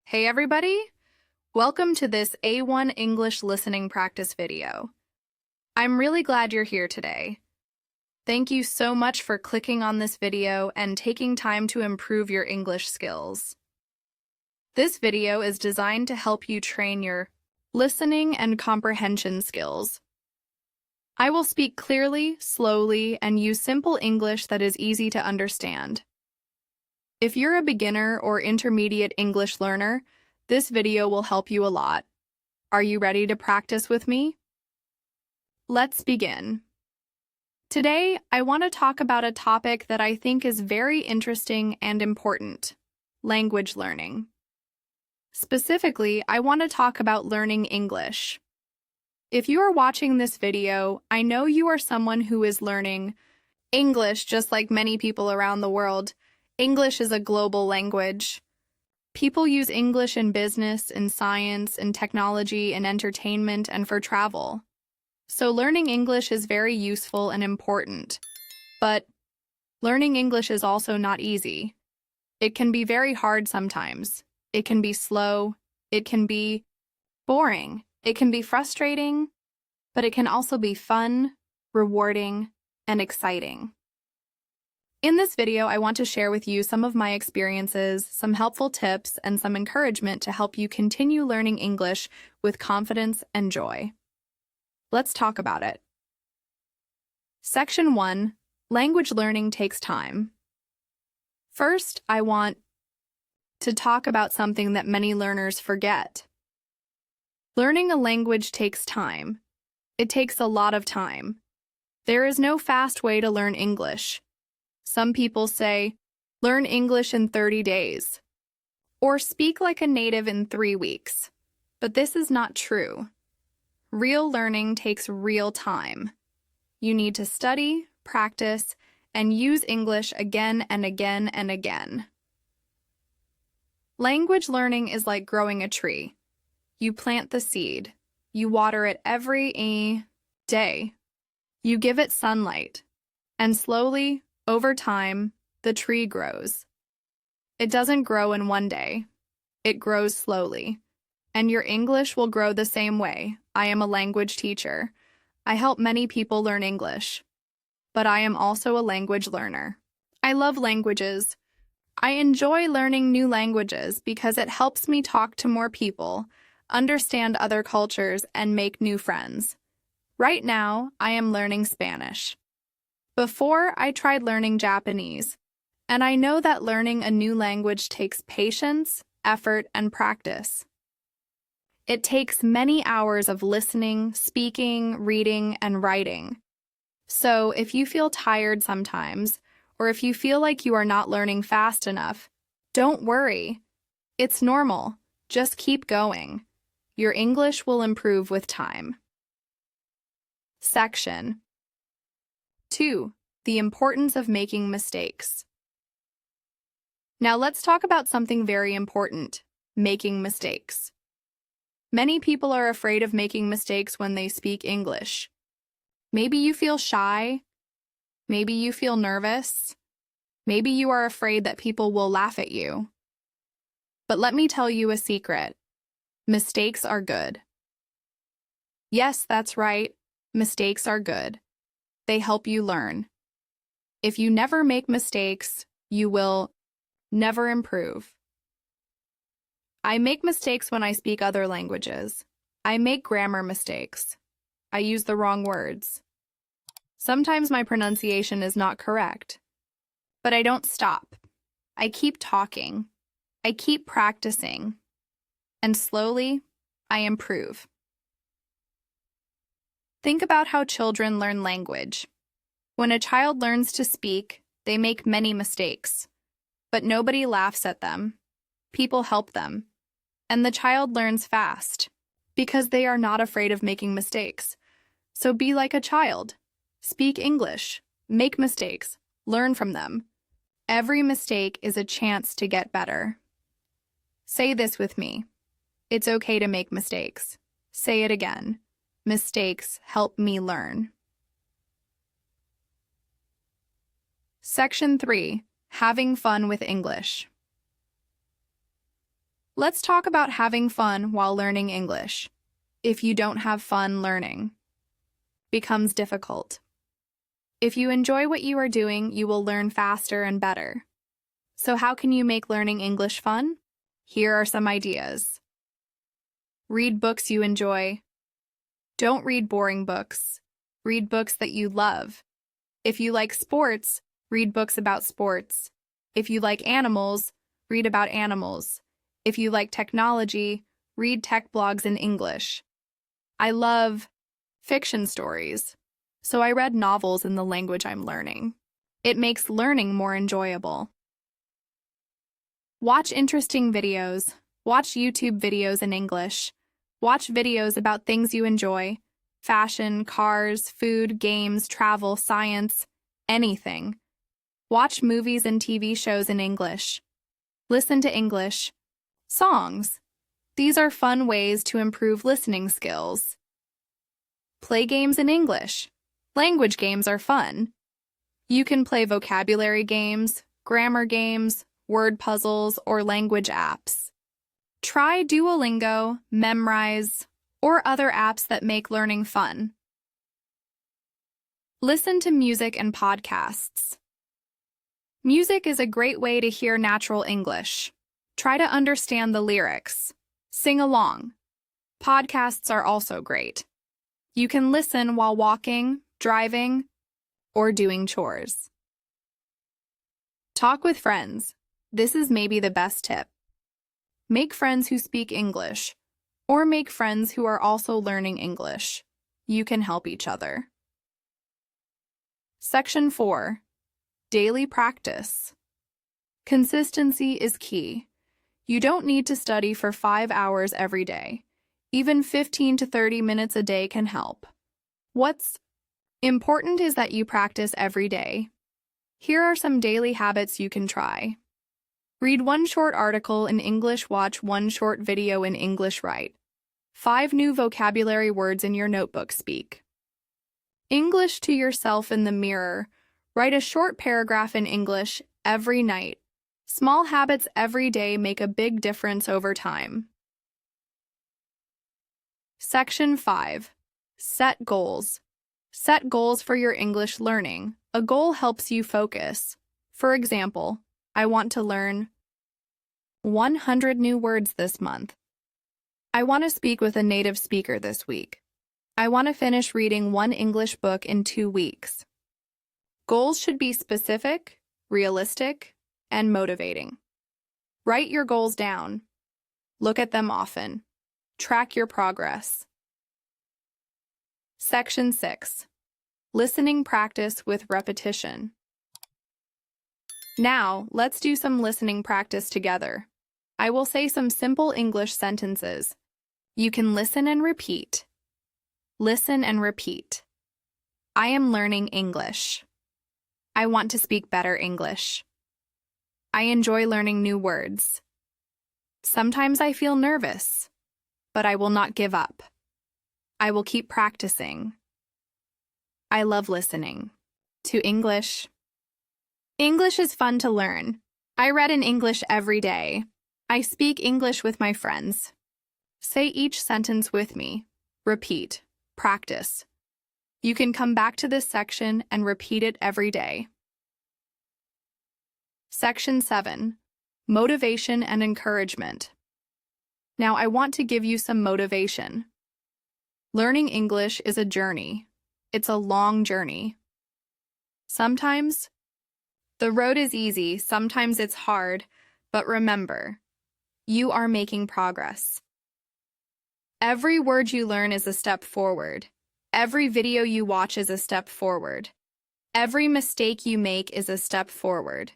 Hey everybody! Welcome to this A1 English listening practice video. I'm really glad you're here today. Thank you so much for clicking on this video and taking time to improve your English skills. This video is designed to help you train your listening and comprehension skills. I will speak clearly, slowly, and use simple English that is easy to understand. If you're a beginner or intermediate English learner, this video will help you a lot. Are you ready to practice with me? Let's begin. Today, I want to talk about a topic that I think is very interesting and important: language learning. Specifically, I want to talk about learning English. If you are watching this video, I know you are someone who is learning English just like many people around the world. English is a global language. People use English in business, in science, in technology, in entertainment, and for travel. So learning English is very useful and important. But learning English is also not easy. It can be very hard sometimes. It can be slow. It can be boring. It can be frustrating, but it can also be fun, rewarding, and exciting. In this video, I want to share with you some of my experiences, some helpful tips, and some encouragement to help you continue learning English with confidence and joy. Let's talk about it. Section 1. Language learning takes time. First, I want to talk about something that many learners forget. Learning a language takes time. It takes a lot of time. There is no fast way to learn English. Some people say, learn English in 30 days, or speak like a native in 3 weeks. But this is not true. Real learning takes real time. You need to study, practice, and use English again and again and again. Language learning is like growing a tree. You plant the seed. You water it every day. You give it sunlight. And slowly, over time, the tree grows. It doesn't grow in one day. It grows slowly. And your English will grow the same way. I am a language teacher. I help many people learn English. But I am also a language learner. I love languages. I enjoy learning new languages because it helps me talk to more people, understand other cultures, and make new friends. Right now, I am learning Spanish. Before, I tried learning Japanese, and I know that learning a new language takes patience, effort, and practice. It takes many hours of listening, speaking, reading, and writing. So, if you feel tired sometimes, or if you feel like you are not learning fast enough, don't worry. It's normal. Just keep going. Your English will improve with time. Section 2. The importance of making mistakes. Now let's talk about something very important: making mistakes. Many people are afraid of making mistakes when they speak English. Maybe you feel shy. Maybe you feel nervous. Maybe you are afraid that people will laugh at you. But let me tell you a secret. Mistakes are good. Yes, that's right. Mistakes are good. They help you learn. If you never make mistakes, you will never improve. I make mistakes when I speak other languages. I make grammar mistakes. I use the wrong words. Sometimes my pronunciation is not correct. But I don't stop. I keep talking. I keep practicing. And slowly, I improve. Think about how children learn language. When a child learns to speak, they make many mistakes. But nobody laughs at them. People help them. And the child learns fast, because they are not afraid of making mistakes. So be like a child. Speak English. Make mistakes. Learn from them. Every mistake is a chance to get better. Say this with me. It's okay to make mistakes. Say it again. Mistakes help me learn. Section 3. Having fun with English. Let's talk about having fun while learning English. If you don't have fun, learning becomes difficult. If you enjoy what you are doing, you will learn faster and better. So how can you make learning English fun? Here are some ideas. Read books you enjoy. Don't read boring books. Read books that you love. If you like sports, read books about sports. If you like animals, read about animals. If you like technology, read tech blogs in English. I love fiction stories, so I read novels in the language I'm learning. It makes learning more enjoyable. Watch interesting videos. Watch YouTube videos in English. Watch videos about things you enjoy. Fashion, cars, food, games, travel, science, anything. Watch movies and TV shows in English. Listen to English songs. These are fun ways to improve listening skills. Play games in English. Language games are fun. You can play vocabulary games, grammar games, word puzzles, or language apps. Try Duolingo, Memrise, or other apps that make learning fun. Listen to music and podcasts. Music is a great way to hear natural English. Try to understand the lyrics. Sing along. Podcasts are also great. You can listen while walking, driving, or doing chores. Talk with friends. This is maybe the best tip. Make friends who speak English, or make friends who are also learning English. You can help each other. Section 4. Daily practice. Consistency is key. You don't need to study for 5 hours every day. Even 15 to 30 minutes a day can help. What's important is that you practice every day. Here are some daily habits you can try. Read one short article in English, watch one short video in English, write 5 new vocabulary words in your notebook, speak English to yourself in the mirror, write a short paragraph in English every night. Small habits every day make a big difference over time. Section 5. Set goals. Set goals for your English learning. A goal helps you focus. For example, I want to learn 100 new words this month. I want to speak with a native speaker this week. I want to finish reading one English book in 2 weeks. Goals should be specific, realistic, and motivating. Write your goals down. Look at them often. Track your progress. Section 6. Listening practice with repetition. Now, let's do some listening practice together. I will say some simple English sentences. You can listen and repeat. Listen and repeat. I am learning English. I want to speak better English. I enjoy learning new words. Sometimes I feel nervous, but I will not give up. I will keep practicing. I love listening to English. English is fun to learn. I read in English every day. I speak English with my friends. Say each sentence with me. Repeat. Practice. You can come back to this section and repeat it every day. Section 7. Motivation and encouragement. Now I want to give you some motivation. Learning English is a journey. It's a long journey. Sometimes the road is easy, sometimes it's hard, but remember, you are making progress. Every word you learn is a step forward. Every video you watch is a step forward. Every mistake you make is a step forward.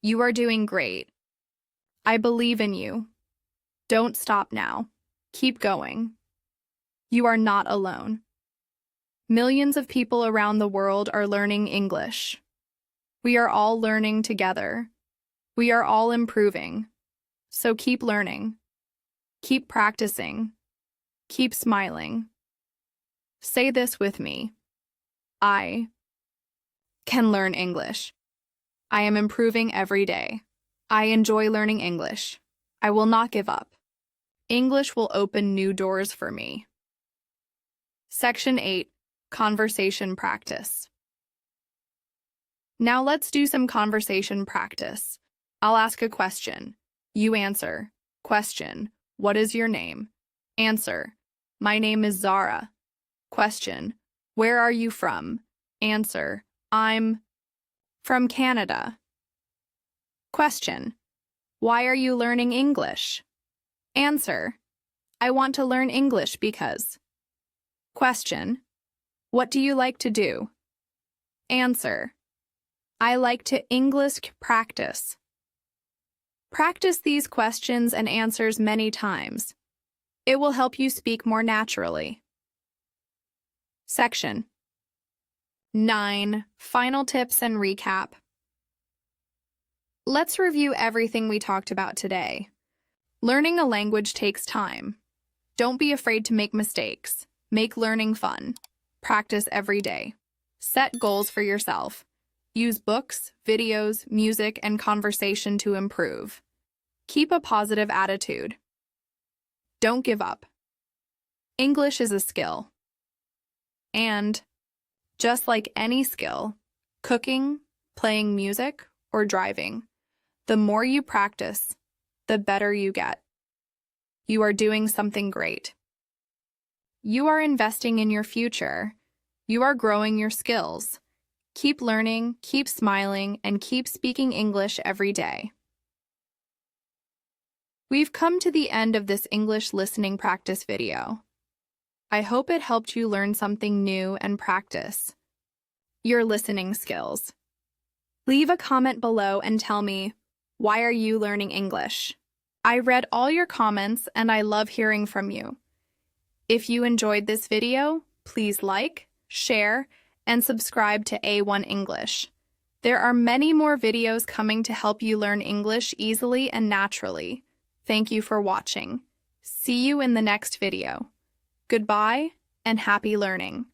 You are doing great. I believe in you. Don't stop now. Keep going. You are not alone. Millions of people around the world are learning English. We are all learning together. We are all improving. So keep learning. Keep practicing. Keep smiling. Say this with me. I can learn English. I am improving every day. I enjoy learning English. I will not give up. English will open new doors for me. Section 8. Conversation Practice. Now let's do some conversation practice. I'll ask a question. You answer. Question. What is your name? Answer. My name is Zara. Question. Where are you from? Answer. I'm from Canada. Question. Why are you learning English? Answer. I want to learn English because. Question. What do you like to do? Answer. I like to English practice. Practice these questions and answers many times. It will help you speak more naturally. Section 9. Final tips and recap. Let's review everything we talked about today. Learning a language takes time. Don't be afraid to make mistakes. Make learning fun. Practice every day. Set goals for yourself. Use books, videos, music, and conversation to improve. Keep a positive attitude. Don't give up. English is a skill. And, just like any skill, cooking, playing music, or driving, the more you practice, the better you get. You are doing something great. You are investing in your future. You are growing your skills. Keep learning, keep smiling, and keep speaking English every day. We've come to the end of this English listening practice video. I hope it helped you learn something new and practice your listening skills. Leave a comment below and tell me, why are you learning English? I read all your comments and I love hearing from you. If you enjoyed this video, please like, share, and subscribe to A1 English. There are many more videos coming to help you learn English easily and naturally. Thank you for watching. See you in the next video. Goodbye and happy learning.